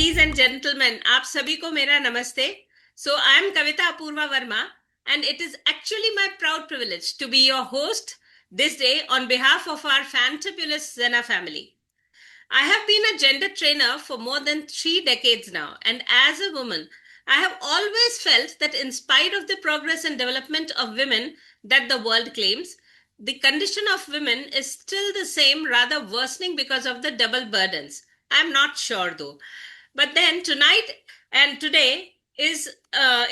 Ladies and gentlemen, आप सभी को मेरा नमस्ते. So I am Kavita Apurva Verma, and it is actually my proud privilege to be your host this day on behalf of our fantabulous Zena family. I have been a gender trainer for more than 3 decades now, and as a woman, I have always felt that in spite of the progress and development of women that the world claims, the condition of women is still the same, rather worsening because of the double burdens. I'm not sure though. But then tonight and today is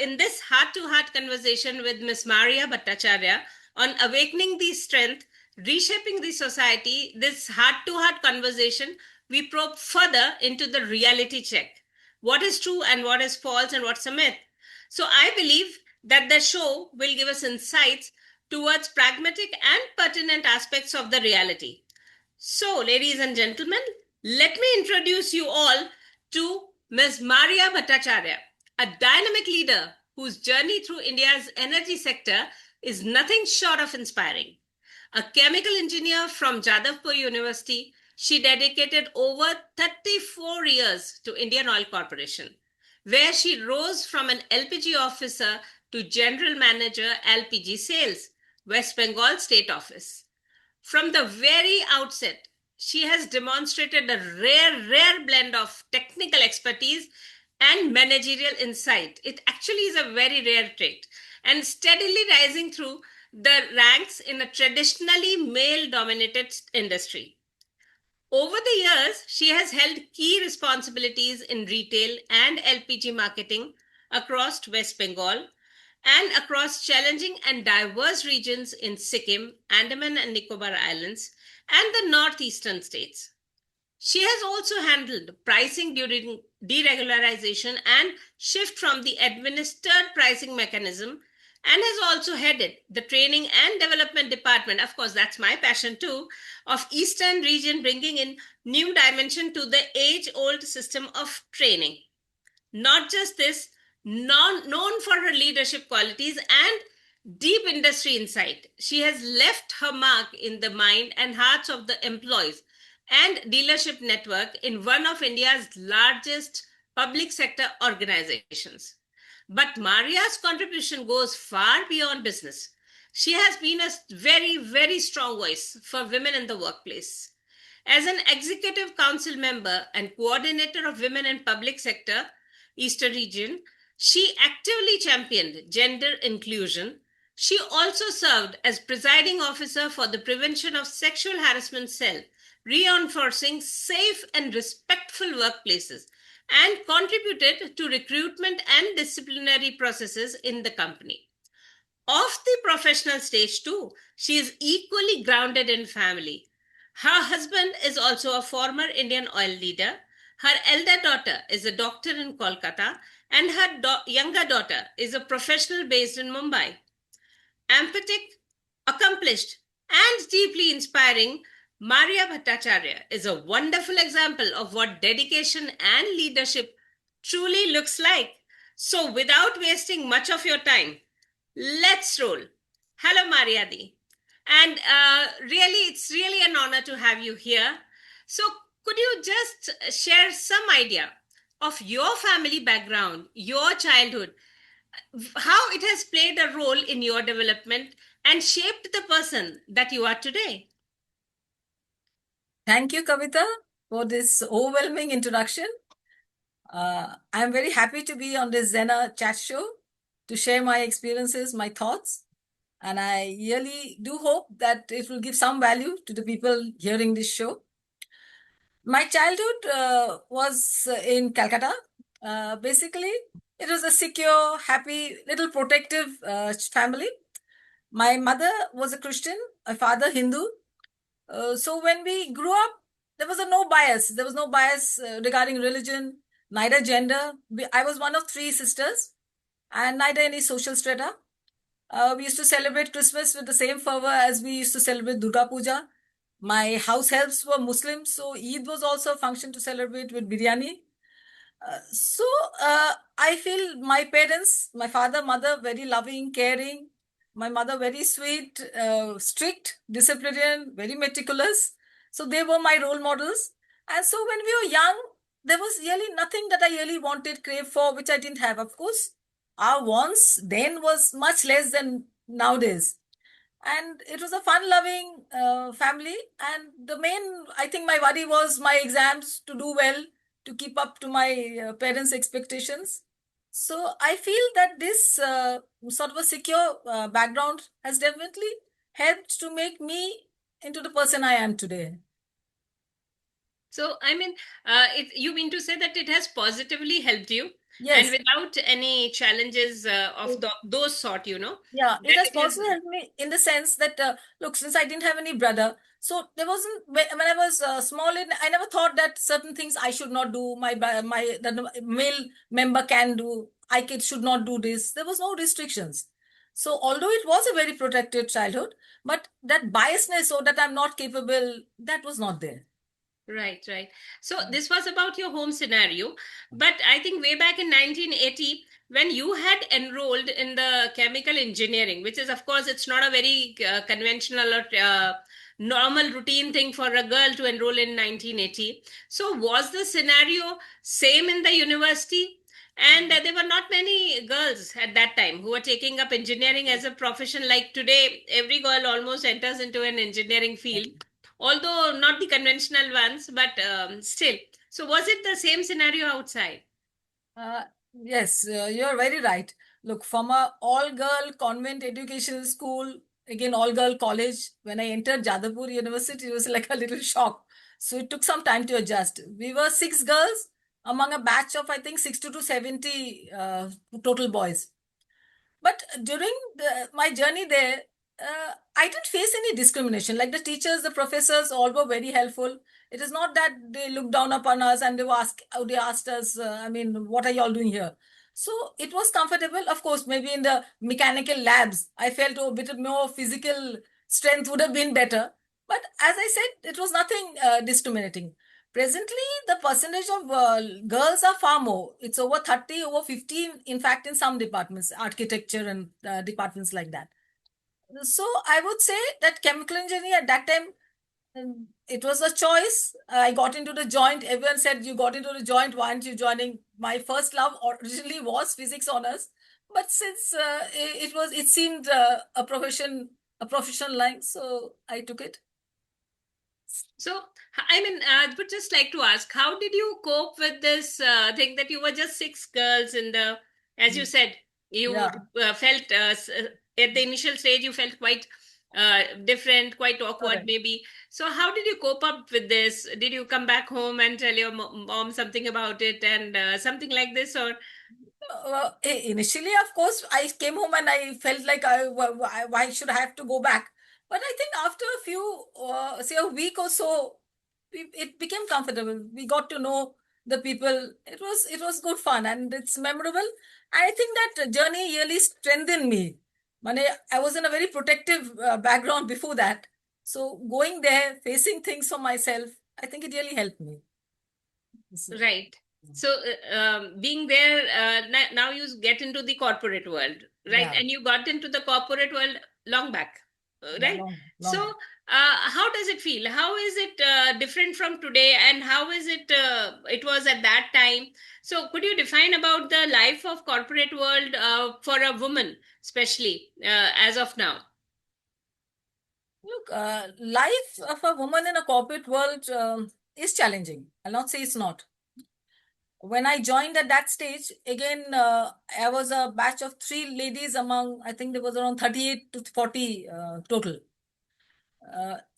in this heart to heart conversation with Miss Maria Bhattacharya on awakening the strength, reshaping the society, this heart to heart conversation, we probe further into the reality check. What is true and what is false and what's a myth? So I believe that the show will give us insights towards pragmatic and pertinent aspects of the reality. So, ladies and gentlemen, let me introduce you all to Ms. Maria Bhattacharya, a dynamic leader whose journey through India's energy sector is nothing short of inspiring. A chemical engineer from Jadavpur University, she dedicated over 34 years to Indian Oil Corporation, where she rose from an LPG officer to General Manager LPG Sales, West Bengal State Office. From the very outset, she has demonstrated a rare blend of technical expertise and managerial insight. It actually is a very rare trait, and steadily rising through the ranks in a traditionally male dominated industry. Over the years, she has held key responsibilities in retail and LPG marketing across West Bengal and across challenging and diverse regions in Sikkim, Andaman and Nicobar Islands, and the northeastern states. She has also handled pricing during deregularization and shift from the administered pricing mechanism, and has also headed the training and development department. Of course, that's my passion too, of Eastern region, bringing in new dimension to the age-old system of training. Not just this, known for her leadership qualities and deep industry insight, she has left her mark in the mind and hearts of the employees and dealership network in one of India's largest public sector organizations. But Maria's contribution goes far beyond business. She has been a very strong voice for women in the workplace. As an executive council member and coordinator of women in public sector, Eastern region, she actively championed gender inclusion. She also served as presiding officer for the prevention of sexual harassment cell, reinforcing safe and respectful workplaces, and contributed to recruitment and disciplinary processes in the company. Off the professional stage too, she is equally grounded in family. Her husband is also a former Indian oil leader. Her elder daughter is a doctor in Kolkata, and her younger daughter is a professional based in Mumbai. Empathetic, accomplished, and deeply inspiring, Maria Bhattacharya is a wonderful example of what dedication and leadership truly looks like. So, without wasting much of your time, let's roll. Hello, Mariadi. And it's really an honor to have you here. So, could you just share some idea of your family background, your childhood, how it has played a role in your development and shaped the person that you are today? Thank you, Kavita, for this overwhelming introduction. I'm very happy to be on this Zena chat show to share my experiences, my thoughts. And I really do hope that it will give some value to the people hearing this show. My childhood was in Calcutta. Basically, it was a secure, happy, little protective family. My mother was a Christian, my father Hindu. So when we grew up, there was no bias. There was no bias regarding religion, neither gender. I was one of three sisters, and neither any social strata. We used to celebrate Christmas with the same fervor as we used to celebrate Durga Puja. My house helps were Muslims, so Eid was also a function to celebrate with biryani. So I feel my parents, my father, mother, very loving, caring. My mother, very sweet, strict, disciplinarian, very meticulous. So they were my role models. And so when we were young, there was really nothing that I really wanted, crave for, which I didn't have. Of course, our wants then was much less than nowadays. And it was a fun loving family. And the main, I think, my worry was my exams, to do well, to keep up to my parents' expectations. So I feel that this sort of a secure background has definitely helped to make me into the person I am today. So, I mean, you mean to say that it has positively helped you, and Yes. without any challenges of those sort, Yeah, it that has it has. also helped me in the sense that, look, since I didn't have any brother, so there wasn't, when I was small, I never thought that certain things I should not do, the male member can do, should not do this. There was no restrictions. So although it was a very protected childhood, but that biasness, so that I'm not capable, that was not there. Right, right. So this was about your home scenario, but I think way back in 1980, when you had enrolled in the chemical engineering, which is, of course, it's not a very conventional or normal routine thing for a girl to enroll in 1980. So was the scenario same in the university? And there were not many girls at that time who were taking up engineering as a profession. Like today, every girl almost enters into an engineering field, although not the conventional ones, but still. So, was it the same scenario outside? Uh, yes, you're very right. Look, from a all-girl convent educational school, again all-girl college, when I entered Jadavpur University, it was like a little shock. So it took some time to adjust. We were six girls among a batch of, I think, 60 to 70 total boys. But during my journey there, I didn't face any discrimination. Like the teachers, the professors, all were very helpful. It is not that they looked down upon us and they asked us, I mean, what are you all doing here? So it was comfortable. Of course, maybe in the mechanical labs, I felt a bit more physical strength would have been better. But as I said, it was nothing discriminating. Presently, the percentage of girls are far more. It's over 30, over 50, in fact, in some departments, architecture and departments like that. So I would say that chemical engineering at that time, it was a choice. I got into the joint. Everyone said, you got into the joint. Why aren't you joining? My first love originally was physics honors. But since it seemed a professional line, so I took it. So, I mean, I would just like to ask, how did you cope with this thing that you were just six girls in the, as you said, you Yeah, felt at the initial stage, you felt quite different, quite awkward, correct. maybe. So, how did you cope up with this? Did you come back home and tell your mom something about it and something like this, or? Initially, of course, I came home and I felt like why should I have to go back? But I think after a few, say a week or so, it became comfortable. We got to know the people. It was good fun and it's memorable. I think that journey really strengthened me. Mane, I was in a very protective background before that. So going there, facing things for myself, I think it really helped me. So, Right. So, being there, now you get into the corporate world, right? yeah, And you got into the corporate world long back, yeah, right? long, So, long. how does it feel? How is it different from today, and how is it? It was at that time. So, could you define about the life of corporate world for a woman, especially as of now? Look, life of a woman in a corporate world is challenging. I'll not say it's not. When I joined at that stage, again, I was a batch of three ladies among, I think there was around 38 to 40 total.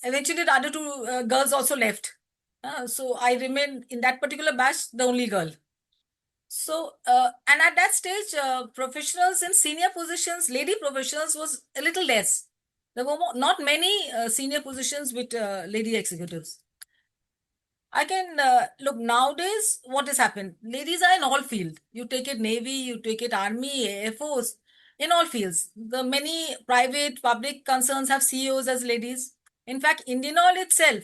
Eventually, the other two girls also left. So I remained in that particular batch, the only girl. So, and at that stage, professionals in senior positions, lady professionals was a little less. There were not many senior positions with lady executives. I can look nowadays. What has happened? Ladies are in all field. You take it Navy, you take it Army, Air Force, in all fields. The many private, public concerns have CEOs as ladies. In fact, Indian Oil itself,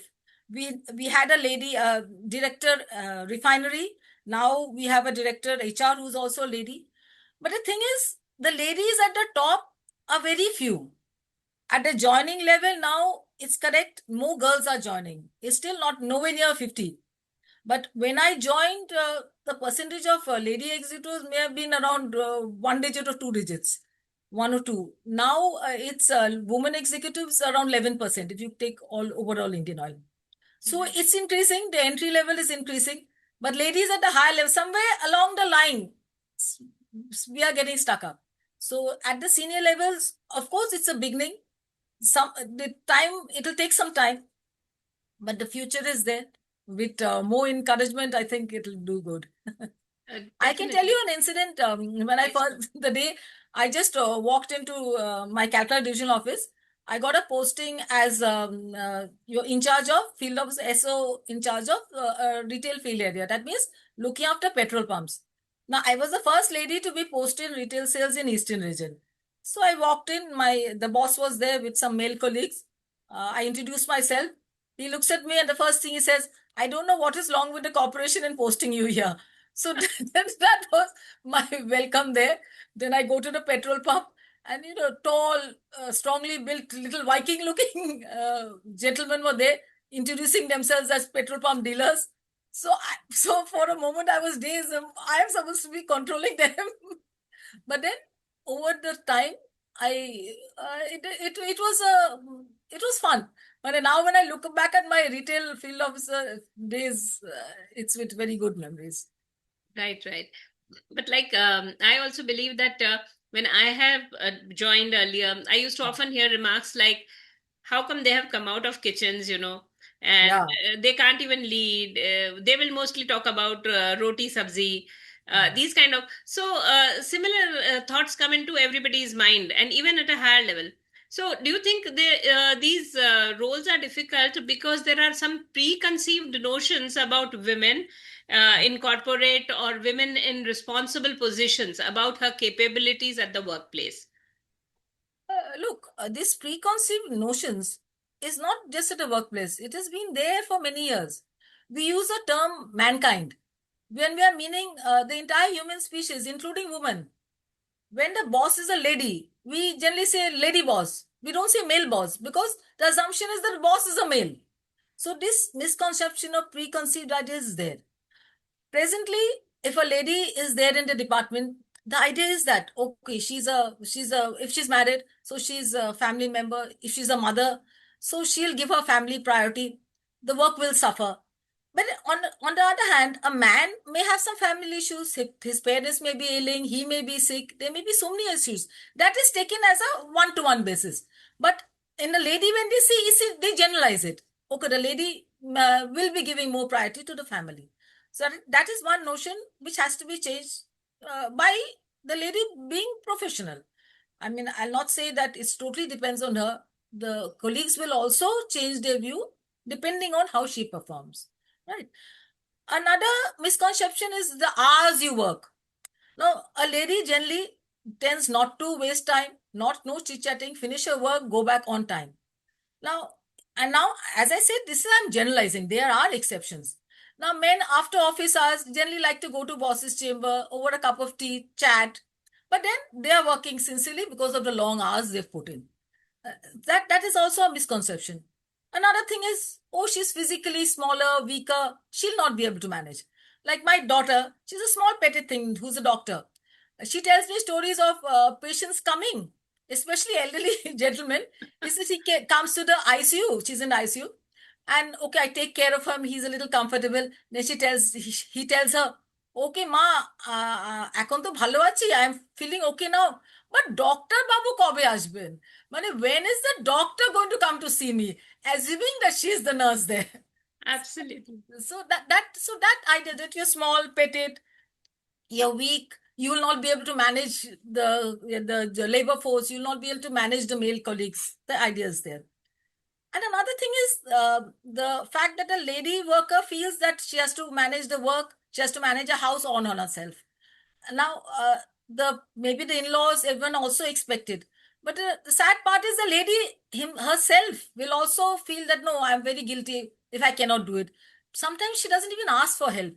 we had a lady director refinery. Now we have a director HR who's also a lady. But the thing is, the ladies at the top are very few. At the joining level now, it's correct. More girls are joining. It's still not nowhere near 50. But when I joined, the percentage of lady executives may have been around one digit or two digits, one or two. Now it's women executives around 11% if you take all overall Indian Oil. So Mhm. it's increasing, the entry level is increasing, but ladies at the high level, somewhere along the line, s- we are getting stuck up. So at the senior levels, of course, it's a beginning. The time, it'll take some time, but the future is there. With more encouragement, I think it'll do good. I can tell Definitely. you an incident. When I Yes, ma'am. first, the day I just walked into my Calcutta division office, I got a posting as you're in charge of field of SO, in charge of retail field area. That means looking after petrol pumps. Now, I was the first lady to be posted in retail sales in Eastern region. So I walked in. The boss was there with some male colleagues. I introduced myself. He looks at me, and the first thing he says, "I don't know what is wrong with the corporation in posting you here." So that was my welcome there. Then I go to the petrol pump, and tall, strongly built, little Viking-looking gentlemen were there, introducing themselves as petrol pump dealers. So for a moment I was dazed. I am supposed to be controlling them, but then over the time, it was it was fun. But now when I look back at my retail field officer days, it's with very good memories. Right, right. But like, I also believe that when I have joined earlier, I used to often hear remarks like, how come they have come out of kitchens, and Yeah. they can't even lead. They will mostly talk about roti sabzi, Mm. these kind of. So similar thoughts come into everybody's mind, and even at a higher level. So, do you think these roles are difficult because there are some preconceived notions about women in corporate or women in responsible positions about her capabilities at the workplace? Look, this preconceived notions is not just at a workplace. It has been there for many years. We use the term mankind when we are meaning the entire human species, including women. When the boss is a lady, we generally say lady boss. We don't say male boss because the assumption is that the boss is a male. So this misconception of preconceived ideas is there. Presently, if a lady is there in the department, the idea is that okay, she's a if she's married, so she's a family member. If she's a mother, so she'll give her family priority. The work will suffer. But on the other hand, a man may have some family issues. His parents may be ailing, he may be sick. There may be so many issues. That is taken as a one-to-one basis. But in a lady, when they see, they generalize it. Okay, the lady will be giving more priority to the family. So that is one notion which has to be changed by the lady being professional. I mean, I'll not say that it totally depends on her. The colleagues will also change their view depending on how she performs. Right. Another misconception is the hours you work. Now, a lady generally tends not to waste time, not no chit chatting, finish her work, go back on time. Now, and now, as I said, this is I'm generalizing. There are exceptions. Now, men after office hours generally like to go to boss's chamber over a cup of tea, chat, but then they are working sincerely because of the long hours they've put in. Uh, that is also a misconception. Another thing is, oh, she's physically smaller, weaker. She'll not be able to manage. Like my daughter, she's a small petty thing who's a doctor. She tells me stories of patients coming, especially elderly gentlemen. He says comes to the ICU. She's in ICU, and okay, I take care of him. He's a little comfortable. Then he tells her, "Okay, ma, এখন তো ভালো আছি. I'm feeling okay now. But doctor বাবু কবে আসবেন? মানে when is the doctor going to come to see me? Assuming that she's the nurse there. Absolutely. So that idea that you're small, petite, you're weak, you will not be able to manage the labor force, you'll not be able to manage the male colleagues. The idea is there. And another thing is the fact that a lady worker feels that she has to manage the work, she has to manage a house on herself. Now, the maybe the in-laws, everyone also expected. But the sad part is the lady herself will also feel that no, I'm very guilty if I cannot do it. Sometimes she doesn't even ask for help.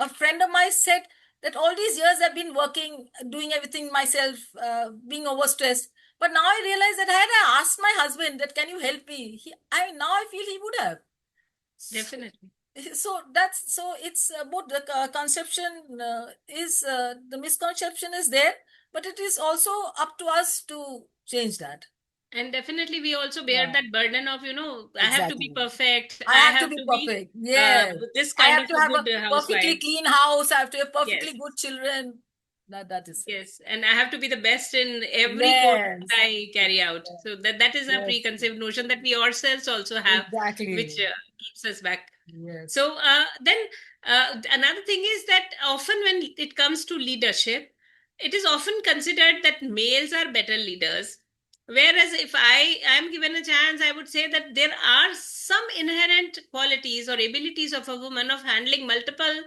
A friend of mine said that all these years I've been working, doing everything myself, being overstressed. But now I realize that had I asked my husband that can you help me, now I feel he would have. So, Definitely. So it's about the conception is the misconception is there, but it is also up to us to change that. And definitely, we also bear Yeah, that burden of, I have to be exactly. perfect. I I have to have be to be perfect. Yes. this I kind have of to a have good a perfectly housewife. clean house. I have to have perfectly Yes. good children. That is it. Yes, and I have to be the best in every course that Yes. I carry out. So that is a Yes. preconceived notion that we ourselves also have, which Exactly. keeps us back. Yes. So then another thing is that often when it comes to leadership, it is often considered that males are better leaders. Whereas if I am given a chance, I would say that there are some inherent qualities or abilities of a woman of handling multiple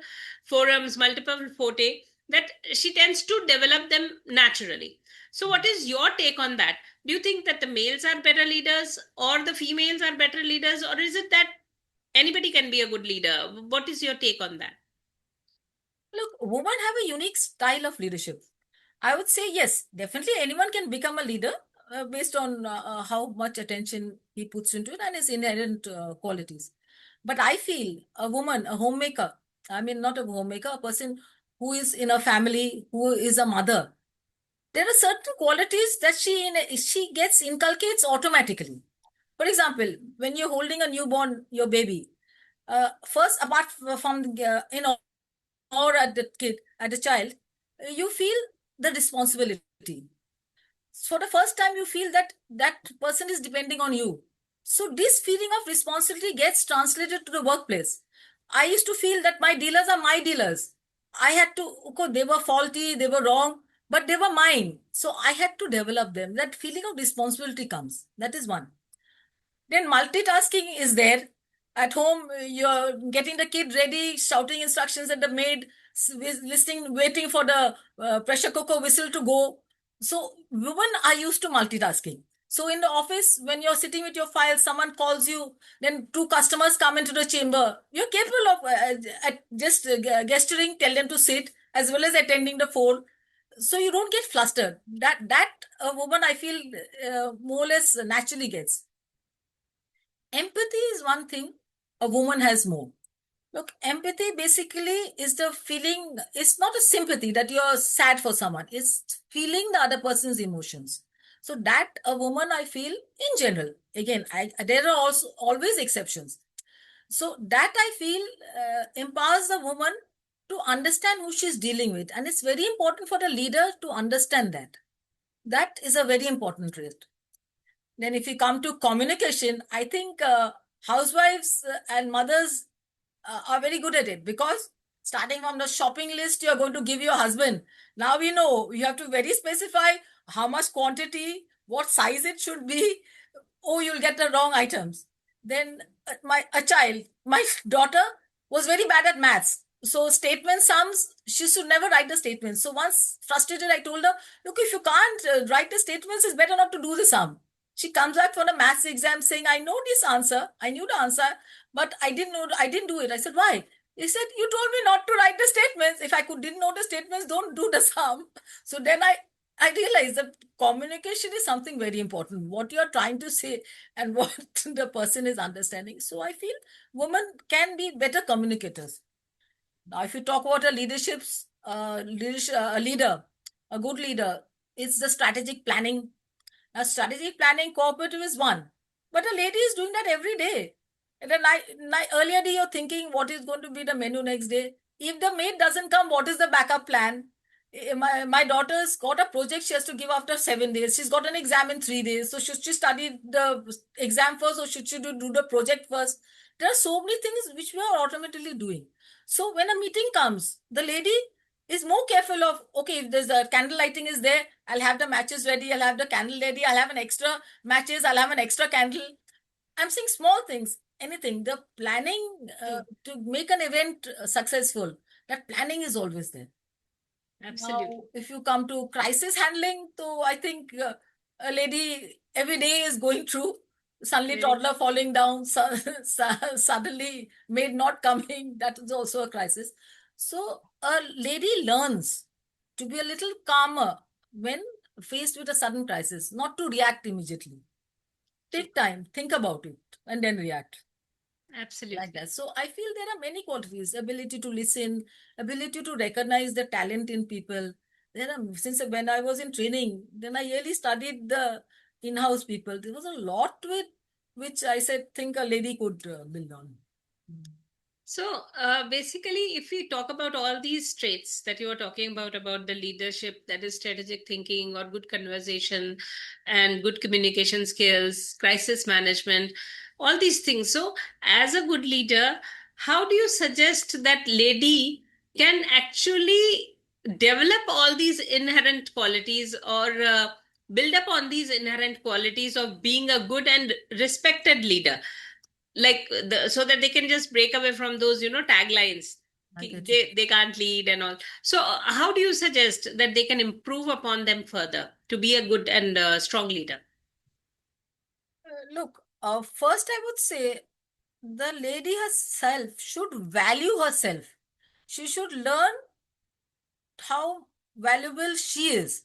forums, multiple forte, that she tends to develop them naturally. So, what is your take on that? Do you think that the males are better leaders or the females are better leaders, or is it that anybody can be a good leader? What is your take on that? Look, women have a unique style of leadership. I would say yes, definitely anyone can become a leader based on how much attention he puts into it and his inherent qualities. But I feel a woman, a homemaker, I mean, not a homemaker, a person who is in a family, who is a mother, there are certain qualities that she gets inculcates automatically. For example, when you're holding a newborn, your baby, first, apart from or at the kid, at the child, you feel the responsibility. For the first time, you feel that that person is depending on you. So this feeling of responsibility gets translated to the workplace. I used to feel that my dealers are my dealers. I had to, okay, they were faulty, they were wrong, but they were mine. So I had to develop them. That feeling of responsibility comes. That is one. Then multitasking is there. At home, you're getting the kid ready, shouting instructions at the maid, listening, waiting for the pressure cooker whistle to go. So women are used to multitasking. So in the office, when you're sitting with your files, someone calls you, then two customers come into the chamber. You're capable of just gesturing, tell them to sit, as well as attending the phone. So you don't get flustered. That a woman, I feel, more or less naturally gets. Empathy is one thing a woman has more. Look, empathy basically is the feeling, it's not a sympathy that you're sad for someone, it's feeling the other person's emotions. So, that a woman, I feel, in general, again, there are also always exceptions. So, that I feel empowers the woman to understand who she's dealing with. And it's very important for the leader to understand that. That is a very important trait. Then, if we come to communication, I think housewives and mothers are very good at it because starting from the shopping list you're going to give your husband. Now we know you have to very specify how much quantity, what size it should be. Oh, you'll get the wrong items. Then my a child, my daughter was very bad at maths. So statement sums, she should never write the statements. So once frustrated, I told her, look, if you can't write the statements, it's better not to do the sum. She comes back for the maths exam saying, I know this answer, I knew the answer, but I didn't do it. I said, why? He said, you told me not to write the statements. If I didn't know the statements, don't do the sum. So then I realized that communication is something very important. What you're trying to say and what the person is understanding. So I feel women can be better communicators. Now, if you talk about a leader, a good leader, it's the strategic planning. Now, strategic planning cooperative is one, but a lady is doing that every day. And the earlier day, you're thinking what is going to be the menu next day. If the maid doesn't come, what is the backup plan? My daughter's got a project she has to give after 7 days. She's got an exam in 3 days. So should she study the exam first or should she do the project first? There are so many things which we are automatically doing. So when a meeting comes, the lady is more careful of, okay, if there's a candle lighting is there, I'll have the matches ready, I'll have the candle ready, I'll have an extra matches, I'll have an extra candle. I'm saying small things, anything. The planning True. to make an event successful, that planning is always there. Now, Absolutely. if you come to crisis handling, so I think a lady every day is going through suddenly Very toddler falling down, suddenly maid not coming. That is also a crisis. So a lady learns to be a little calmer when faced with a sudden crisis, not to react immediately. true. Take time, think about it, and then react. like Absolutely. that. So I feel there are many qualities: ability to listen, ability to recognize the talent in people. There are, since when I was in training, then I really studied the in-house people. There was a lot to it which I said think a lady could build on. So basically, if we talk about all these traits that you were talking about the leadership, that is strategic thinking or good conversation and good communication skills, crisis management, all these things. So, as a good leader, how do you suggest that lady can actually develop all these inherent qualities or build up on these inherent qualities of being a good and respected leader? Like so that they can just break away from those taglines. I get you. They can't lead and all. So how do you suggest that they can improve upon them further to be a good and strong leader? Look, first I would say the lady herself should value herself. She should learn how valuable she is.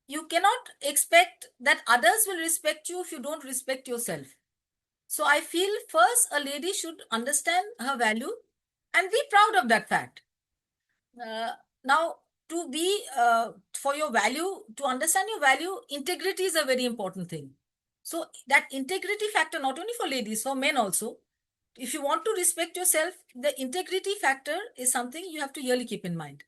You cannot expect that others will respect you if you don't respect yourself. So I feel first a lady should understand her value and be proud of that fact. Uh, Now, to be for your value, to understand your value, integrity is a very important thing. So that integrity factor, not only for ladies, for men also, if you want to respect yourself, the integrity factor is something you have to really keep in mind.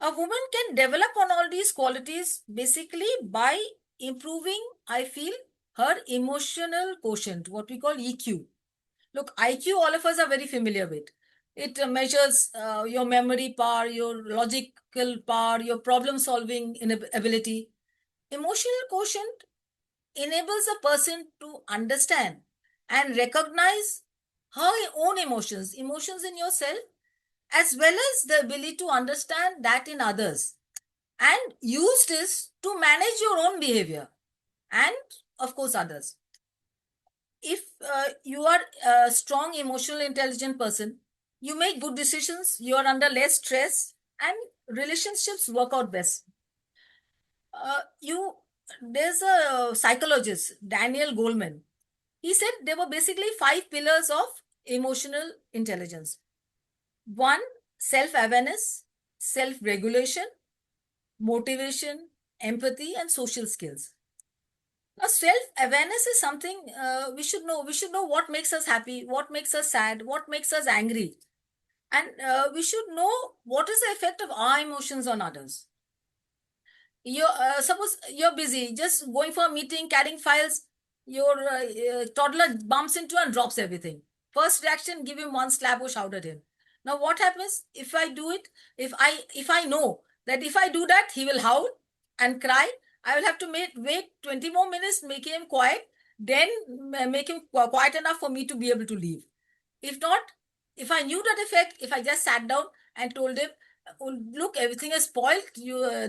A woman can develop on all these qualities basically by improving, I feel, her emotional quotient, what we call EQ. Look, IQ, all of us are very familiar with. It measures your memory power, your logical power, your problem solving ability. Emotional quotient enables a person to understand and recognize her own emotions, emotions in yourself, as well as the ability to understand that in others, and use this to manage your own behavior and, of course, others. If you are a strong, emotional, intelligent person, you make good decisions, you are under less stress, and relationships work out best. You There's a psychologist, Daniel Goleman. He said there were basically five pillars of emotional intelligence. One, self-awareness, self-regulation, motivation, empathy, and social skills. Now, self-awareness is something we should know. We should know what makes us happy, what makes us sad, what makes us angry. And we should know what is the effect of our emotions on others. Suppose you're busy, just going for a meeting, carrying files, your toddler bumps into and drops everything. First reaction, give him one slap or shout at him. Now, what happens if I do it? If I know that if I do that, he will howl and cry. I will have to wait 20 more minutes, make him quiet, then make him quiet enough for me to be able to leave. If not, if I knew that effect, if I just sat down and told him, "Oh, look, everything is spoiled.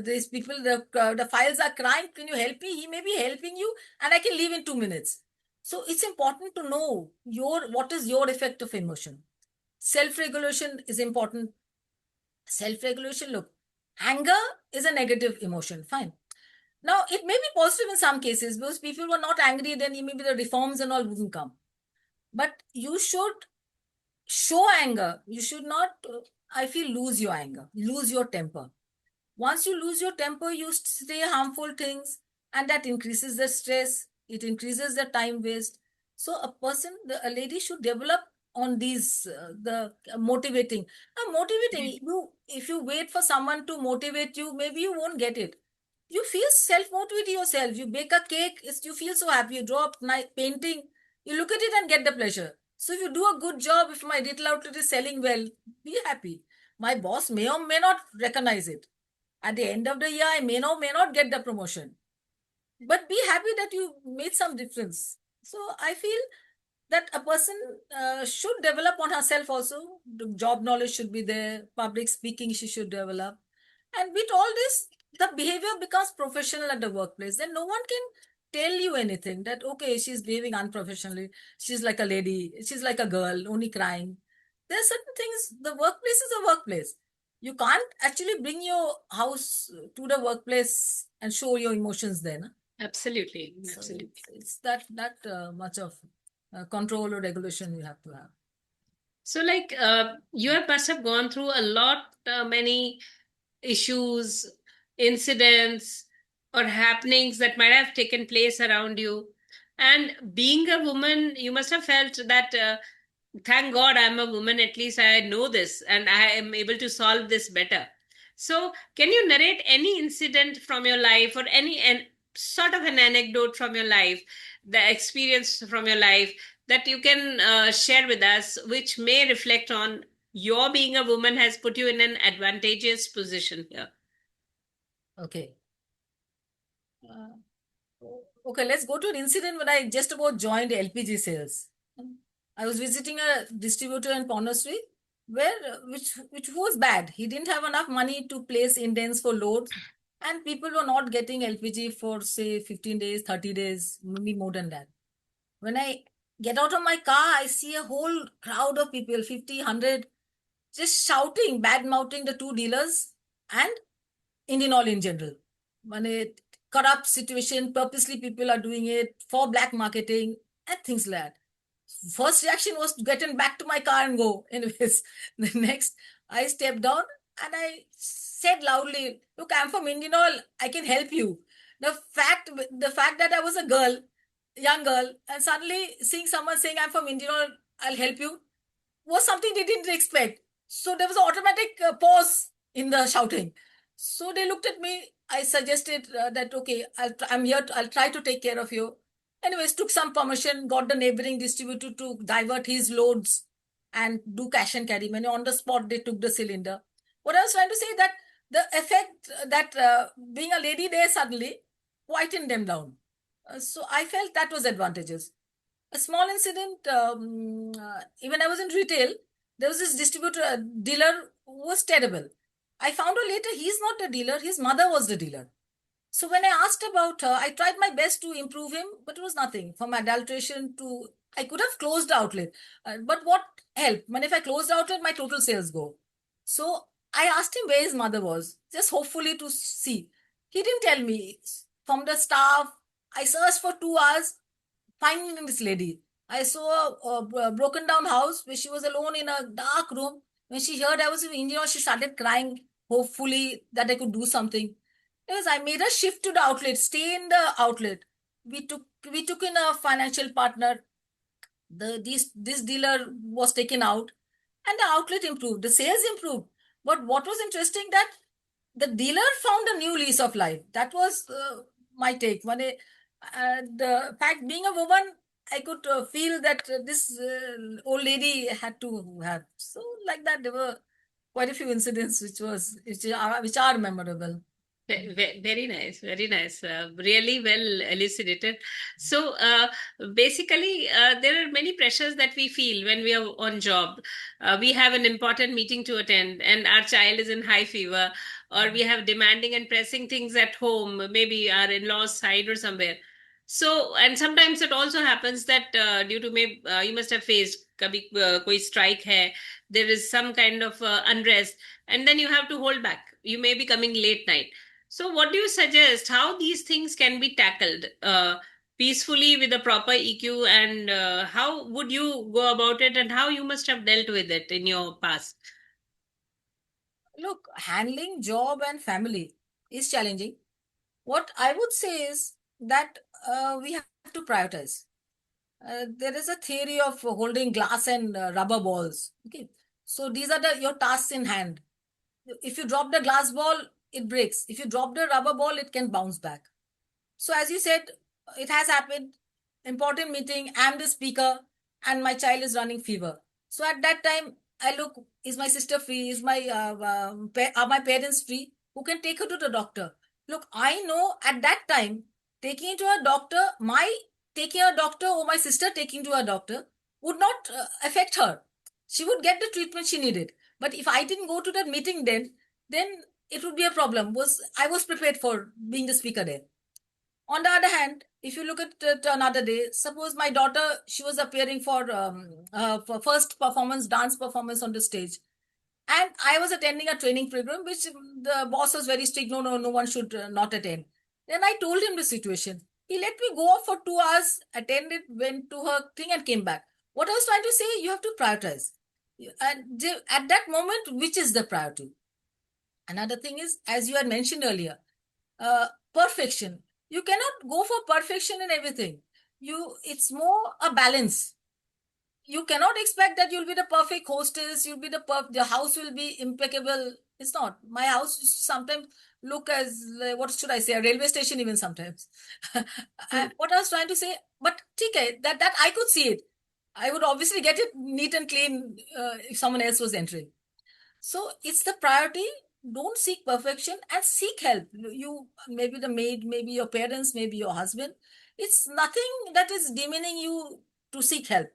These people, the files are crying. Can you help me?" He may be helping you, and I can leave in 2 minutes. So it's important to know what is your effect of emotion. Self-regulation is important. Self-regulation. Look, anger is a negative emotion. Fine. Now it may be positive in some cases because people were not angry, then maybe the reforms and all wouldn't come. But you should show anger. You should not, I feel, lose your anger, lose your temper. Once you lose your temper, you say harmful things, and that increases the stress, it increases the time waste. So a lady should develop on these the motivating. Now, motivating you, if you wait for someone to motivate you, maybe you won't get it. You feel self motivate yourself. You bake a cake, you feel so happy. You draw up painting, you look at it and get the pleasure. So if you do a good job, if my digital outlet is selling well, be happy. My boss may or may not recognize it. At the end of the year, I may or may not get the promotion. But be happy that you made some difference. So I feel that a person should develop on herself also. The job knowledge should be there. Public speaking she should develop. And with all this, the behavior becomes professional at the workplace. Then no one can tell you anything that, okay, she's behaving unprofessionally. She's like a lady. She's like a girl, only crying. There are certain things, the workplace is a workplace. You can't actually bring your house to the workplace and show your emotions then. Absolutely, So absolutely. it's that much of. control or regulation you have to have. So, like, must have gone through a lot, many issues, incidents, or happenings that might have taken place around you. And being a woman, you must have felt that, thank God I'm a woman, at least I know this and I am able to solve this better. So, can you narrate any incident from your life or any sort of an anecdote from your life, the experience from your life that you can share with us, which may reflect on your being a woman has put you in an advantageous position here? Okay. Uh, okay, let's go to an incident when I just about joined LPG sales. I was visiting a distributor in Pondicherry where which was bad. He didn't have enough money to place indents for loads, and people were not getting LPG for say 15 days, 30 days, maybe more than that. When I get out of my car, I see a whole crowd of people, 50, 100, just shouting, bad mouthing the two dealers and Indian oil in general. When it corrupt situation, purposely people are doing it for black marketing and things like that. First reaction was to get in back to my car and go. Anyways, the next I stepped down and I said loudly, "Look, I'm from Indian Oil. I can help you." The fact that I was a girl, young girl, and suddenly seeing someone saying, "I'm from Indian Oil, I'll help you," was something they didn't expect. So there was an automatic pause in the shouting. So they looked at me. I suggested that, okay, I'm here, I'll try to take care of you. Anyways, took some permission, got the neighboring distributor to divert his loads and do cash and carry. Many on the spot, they took the cylinder. What I was trying to say that the effect that being a lady there suddenly quietened them down. So I felt that was advantageous. A small incident, even I was in retail, there was this distributor, dealer who was terrible. I found out later he's not a dealer, his mother was the dealer. So when I asked about her, I tried my best to improve him, but it was nothing. From adulteration to, I could have closed the outlet. But what helped? When if I closed the outlet, my total sales go. So I asked him where his mother was, just hopefully to see. He didn't tell me. From the staff, I searched for 2 hours, finding this lady. I saw a broken down house where she was alone in a dark room. When she heard I was in India, she started crying, hopefully that I could do something. Yes, I made a shift to the outlet, stay in the outlet. We took in a financial partner. This dealer was taken out, and the outlet improved. The sales improved. But what was interesting that the dealer found a new lease of life. That was my take. The fact being a woman, I could feel that this old lady had to have. So like that, there were quite a few incidents which are memorable. Very nice, very nice. Really well elucidated. So, basically, there are many pressures that we feel when we are on job. We have an important meeting to attend, and our child is in high fever, or we have demanding and pressing things at home, maybe our in-laws' side or somewhere. So, and sometimes it also happens that due to maybe you must have faced kabhi koi strike hai, there is some kind of unrest, and then you have to hold back. You may be coming late night, so, what do you suggest? How these things can be tackled peacefully with a proper EQ, and how would you go about it, and how you must have dealt with it in your past? Look, handling job and family is challenging. What I would say is that we have to prioritize. There is a theory of holding glass and rubber balls. Okay, so these are your tasks in hand. If you drop the glass ball, it breaks. If you drop the rubber ball, it can bounce back. So, as you said, it has happened. Important meeting. I'm the speaker, and my child is running fever. So at that time, I look: is my sister free? Are my parents free? Who can take her to the doctor? Look, I know at that time, taking to a doctor, my taking a doctor or my sister taking to a doctor would not affect her. She would get the treatment she needed. But if I didn't go to that meeting, then it would be a problem. I was prepared for being the speaker there. On the other hand, if you look at it another day, suppose my daughter, she was appearing for first performance, dance performance on the stage, and I was attending a training program which the boss was very strict. No, no, no one should not attend. Then I told him the situation. He let me go off for 2 hours, attended, went to her thing, and came back. What I was trying to say, you have to prioritize. And at that moment, which is the priority? Another thing is, as you had mentioned earlier, perfection. You cannot go for perfection in everything. It's more a balance. You cannot expect that you'll be the perfect hostess, you'll be the house will be impeccable. It's not. My house sometimes look as what should I say, a railway station even sometimes. What I was trying to say, but TK, that I could see it. I would obviously get it neat and clean if someone else was entering. So it's the priority. Don't seek perfection and seek help. You, maybe the maid, maybe your parents, maybe your husband. It's nothing that is demeaning you to seek help.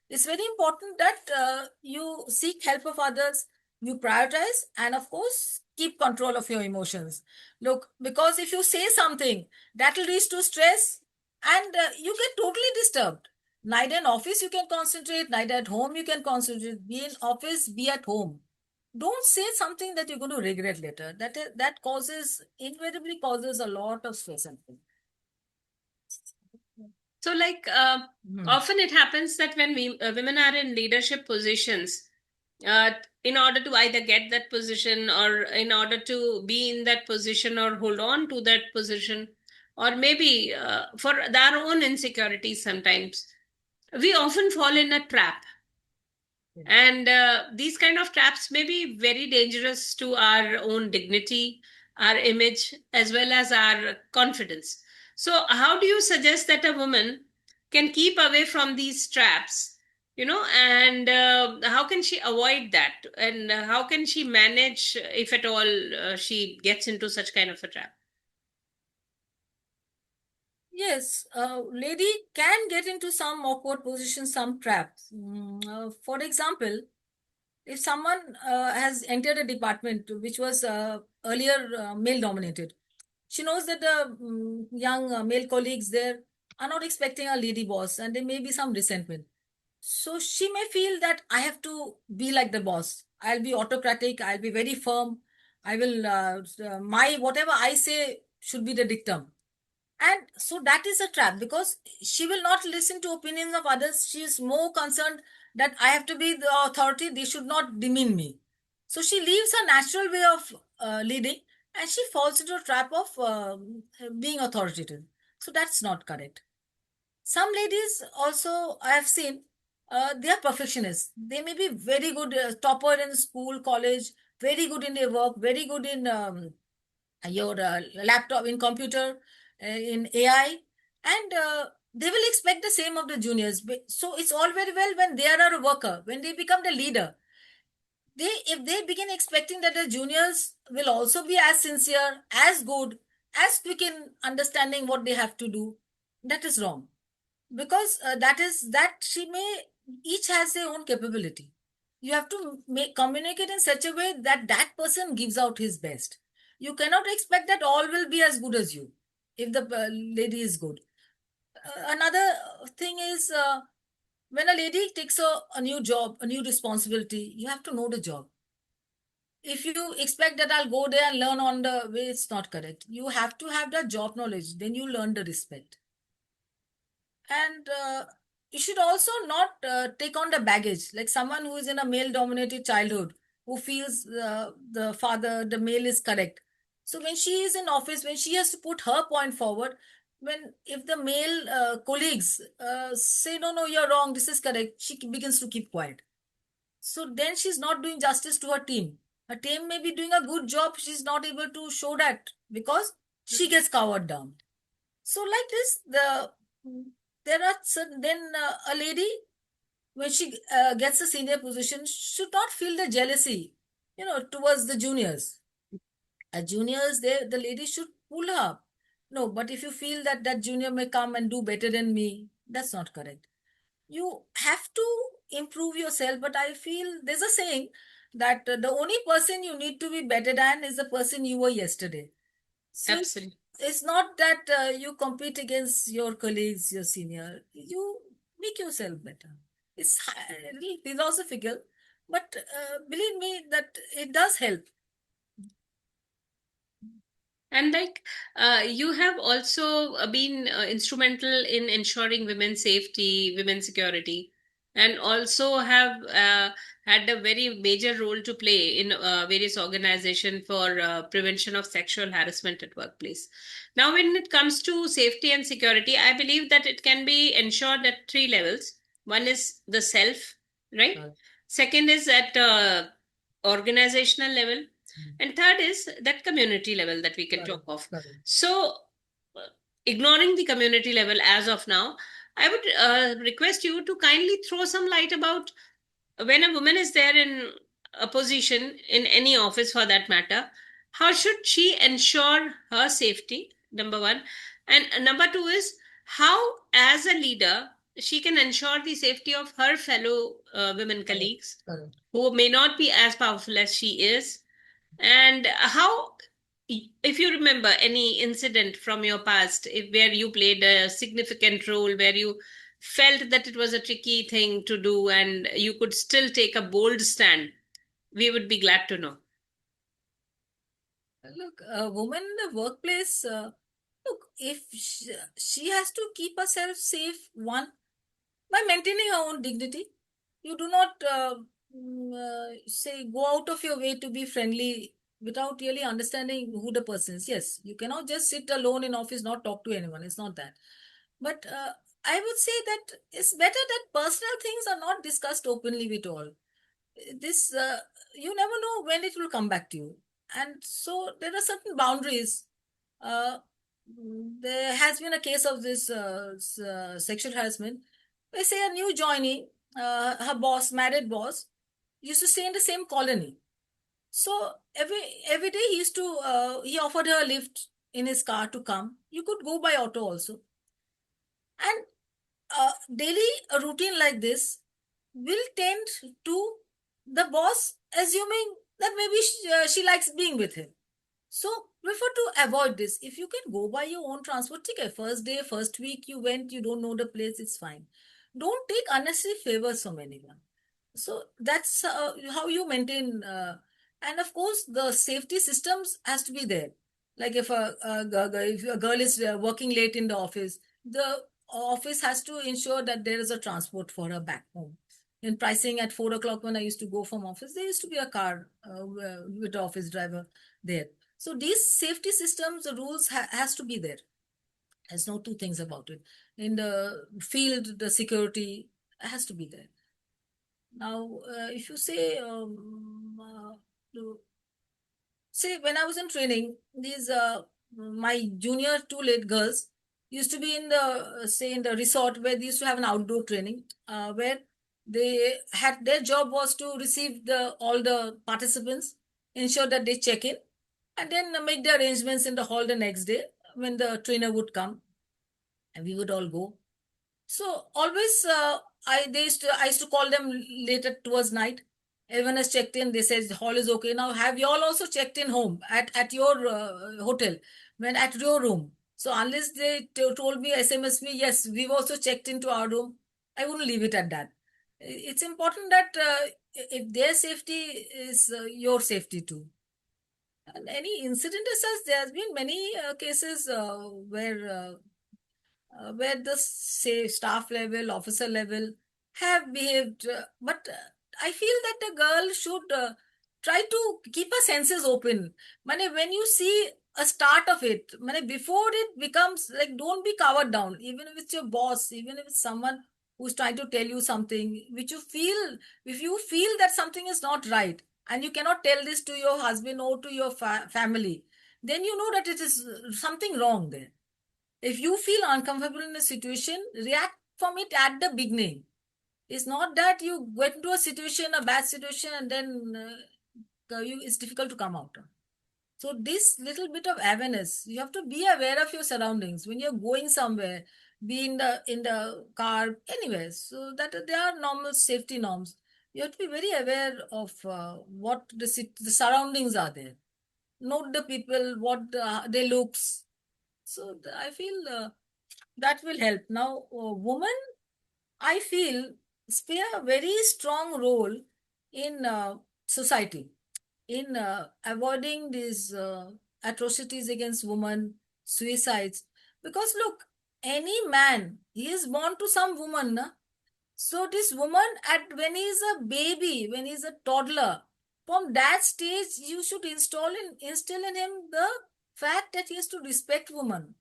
It's very important that you seek help of others, you prioritize, and of course, keep control of your emotions. Look, because if you say something, that will lead to stress and you get totally disturbed. Neither in office you can concentrate, neither at home you can concentrate. Be in office, be at home. Don't say something that you're going to regret later. That causes, invariably causes a lot of stress and pain. So, like, Hmm. often it happens that when women are in leadership positions, uh, in order to either get that position or in order to be in that position or hold on to that position, or maybe for their own insecurities, sometimes we often fall in a trap. Yeah. And these kind of traps may be very dangerous to our own dignity, our image, as well as our confidence. So, how do you suggest that a woman can keep away from these traps? And how can she avoid that? And how can she manage, if at all, she gets into such kind of a trap? Yes, lady can get into some awkward positions, some traps. For example, if someone has entered a department which was earlier male dominated, she knows that the young male colleagues there are not expecting a lady boss and there may be some resentment. So she may feel that I have to be like the boss. I'll be autocratic. I'll be very firm. I will, my, whatever I say should be the dictum. And so that is a trap because she will not listen to opinions of others. She is more concerned that I have to be the authority. They should not demean me. So she leaves her natural way of leading and she falls into a trap of being authoritative. So that's not correct. Some ladies also I have seen, they are perfectionists. They may be very good, topper in school, college, very good in their work, very good in your laptop, in computer, in AI, and they will expect the same of the juniors. So it's all very well when they are a worker, when they become the leader. They, if they begin expecting that the juniors will also be as sincere, as good, as quick in understanding what they have to do, that is wrong because that is that she may, each has their own capability. You have to make communicate in such a way that that person gives out his best. You cannot expect that all will be as good as you if the lady is good. Another thing is, when a lady takes a new job, a new responsibility, you have to know the job. If you expect that I'll go there and learn on the way, it's not correct. You have to have the job knowledge, then you learn the respect. And you should also not take on the baggage like someone who is in a male dominated childhood, who feels the father, the male is correct. So when she is in office, when she has to put her point forward, when if the male colleagues say no, no, you're wrong, this is correct, she begins to keep quiet. So then she's not doing justice to her team. Her team may be doing a good job, she's not able to show that because she gets covered down. So like this, there are certain, then a lady when she gets a senior position should not feel the jealousy, towards the juniors. Juniors, the lady should pull her up. No, but if you feel that that junior may come and do better than me, that's not correct. You have to improve yourself, but I feel there's a saying that the only person you need to be better than is the person you were yesterday. So Absolutely. it's not that you compete against your colleagues, your senior. You make yourself better. It's a little philosophical, but believe me that it does help. And like you have also been instrumental in ensuring women's safety, women's security, and also have had a very major role to play in various organizations for prevention of sexual harassment at workplace. Now, when it comes to safety and security, I believe that it can be ensured at three levels. One is the self, right? Correct. Second is at organizational level, and third is that community level that we can Correct. talk of. Correct. So, uh, ignoring the community level as of now, I would request you to kindly throw some light about when a woman is there in a position in any office for that matter, how should she ensure her safety? Number one. And number two is how, as a leader, she can ensure the safety of her fellow women Correct. colleagues Correct. who may not be as powerful as she is, and how, if you remember any incident from your past, where you played a significant role, where you felt that it was a tricky thing to do and you could still take a bold stand, we would be glad to know. Look, a woman in the workplace, look, if she has to keep herself safe, one, by maintaining her own dignity. You do not say go out of your way to be friendly without really understanding who the person is. Yes, you cannot just sit alone in office, not talk to anyone. It's not that. But I would say that it's better that personal things are not discussed openly with all. This you never know when it will come back to you, and so there are certain boundaries. uh, there has been a case of this sexual harassment. They say a new joinee, her boss, married boss, used to stay in the same colony. So every day he offered her a lift in his car to come. You could go by auto also, and daily a routine like this will tend to the boss assuming that maybe she likes being with him. So prefer to avoid this. If you can go by your own transport ticket, first day, first week you went, you don't know the place, it's fine. Don't take unnecessary favors from anyone. So that's how you maintain, and of course the safety systems has to be there. Like if a girl is working late in the office, the office has to ensure that there is a transport for her back home. In pricing at 4 o'clock when I used to go from office, there used to be a car with the office driver there. So these safety systems, the rules has to be there. There's no two things about it. In the field, the security has to be there. Now, if you say, say when I was in training, these my junior two late girls used to be in the say in the resort where they used to have an outdoor training, where they had their job was to receive the all the participants, ensure that they check in, and then make the arrangements in the hall the next day when the trainer would come, and we would all go. So always, I used to call them later towards night. Everyone has checked in. They said the hall is okay. Now have you all also checked in home at your hotel when at your room? So unless they told me, SMS me, yes, we've also checked into our room. I wouldn't leave it at that. It's important that if their safety is your safety too. And any incident as such, there has been many cases where the say staff level, officer level have behaved, but I feel that the girl should try to keep her senses open. Mane, when you see a start of it, mane, before it becomes like, don't be covered down, even if it's your boss, even if it's someone who's trying to tell you something which you feel, if you feel that something is not right and you cannot tell this to your husband or to your family, then you know that it is something wrong there. If you feel uncomfortable in a situation, react from it at the beginning. It's not that you get into a situation, a bad situation, and then it's difficult to come out. So this little bit of awareness, you have to be aware of your surroundings when you're going somewhere, be in the car, anywhere. So that there are normal safety norms. You have to be very aware of what the surroundings are there. Note the people, what they looks. So I feel. That will help. Now, women, I feel, play a very strong role in society in avoiding these. atrocities against women, suicides. Because look, any man, he is born to some woman, na? So this woman, at when he is a baby, when he is a toddler, from that stage you should instill in him the fact that he has to respect women,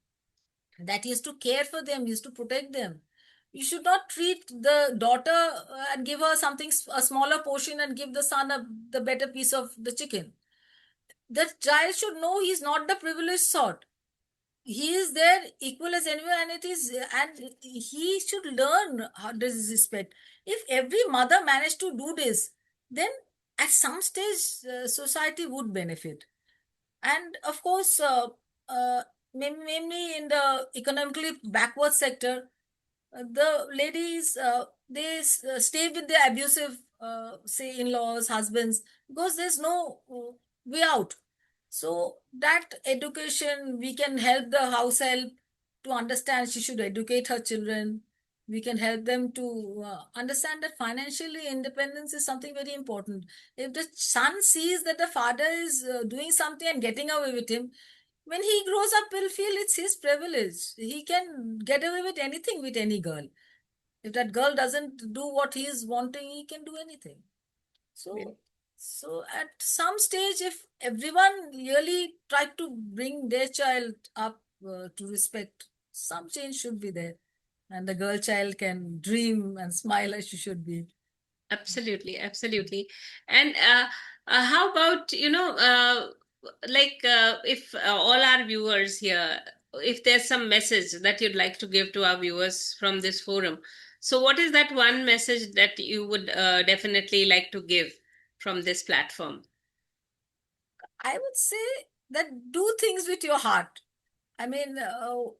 that he has to care for them, he has to protect them. You should not treat the daughter and give her something, a smaller portion, and give the son the better piece of the chicken. The child should know he's not the privileged sort. He is there equal as anyone, and it is, and he should learn how this respect. If every mother managed to do this, then at some stage society would benefit. And of course, mainly in the economically backward sector, the ladies, stay with their abusive, say, in-laws, husbands, because there's no way out. So that education, we can help the house help to understand she should educate her children. We can help them to understand that financially independence is something very important. If the son sees that the father is doing something and getting away with him, when he grows up, he'll feel it's his privilege. He can get away with anything with any girl. If that girl doesn't do what he is wanting, he can do anything. So, so at some stage, if everyone really tried to bring their child up to respect, some change should be there, and the girl child can dream and smile as she should be. Absolutely, absolutely. And how about, if all our viewers here, if there's some message that you'd like to give to our viewers from this forum, so what is that one message that you would definitely like to give from this platform? I would say that do things with your heart. I mean,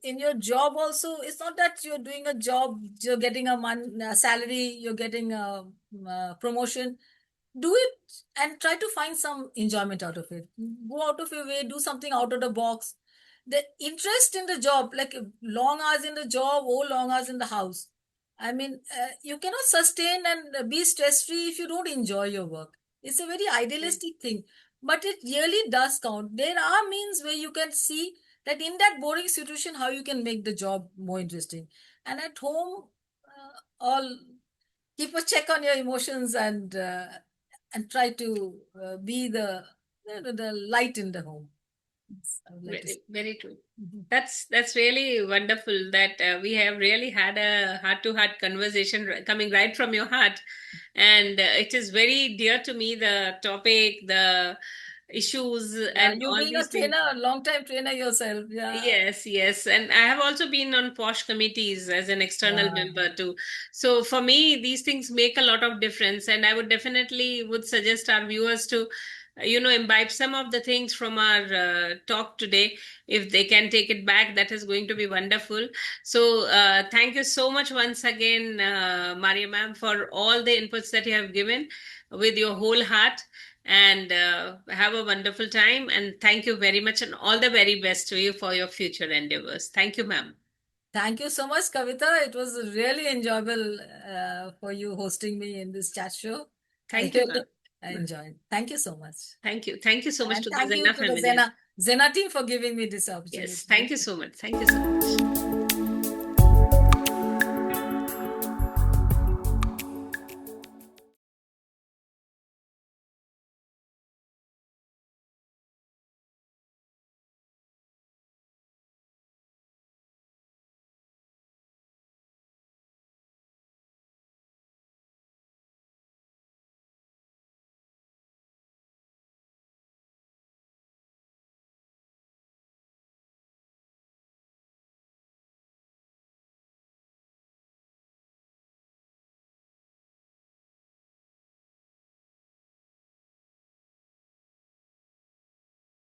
in your job also, it's not that you're doing a job, you're getting a salary, you're getting a promotion. Do it and try to find some enjoyment out of it. Go out of your way, do something out of the box. The interest in the job, like long hours in the job or long hours in the house. I mean, you cannot sustain and be stress free if you don't enjoy your work. It's a very Mm. idealistic thing, but it really does count. There are means where you can see that in that boring situation, how you can make the job more interesting. And at home, all keep a check on your emotions and try to be the light in the home. I would like to say. Very, very true. Mhm. That's really wonderful that we have really had a heart-to-heart conversation coming right from your heart, and it is very dear to me, the topic, the issues, Yeah, and you all being a these things. trainer, a long time trainer yourself. Yeah, Yes, yes. And I have also been on POSH committees as an external yeah. member too. So for me, these things make a lot of difference. And I would definitely would suggest our viewers to, imbibe some of the things from our talk today. If they can take it back, that is going to be wonderful. So thank you so much once again, Maria ma'am, for all the inputs that you have given with your whole heart, and have a wonderful time. And thank you very much, and all the very best to you for your future endeavors. Thank you, ma'am. Thank you so much, Kavita. It was really enjoyable for you hosting me in this chat show. I Thank you, really ma'am. enjoyed. Thank you so much. Thank you. Thank you so much And to the thank you Zena to the family. Zena team for giving me this Yes, opportunity. thank you so much. Thank you so much.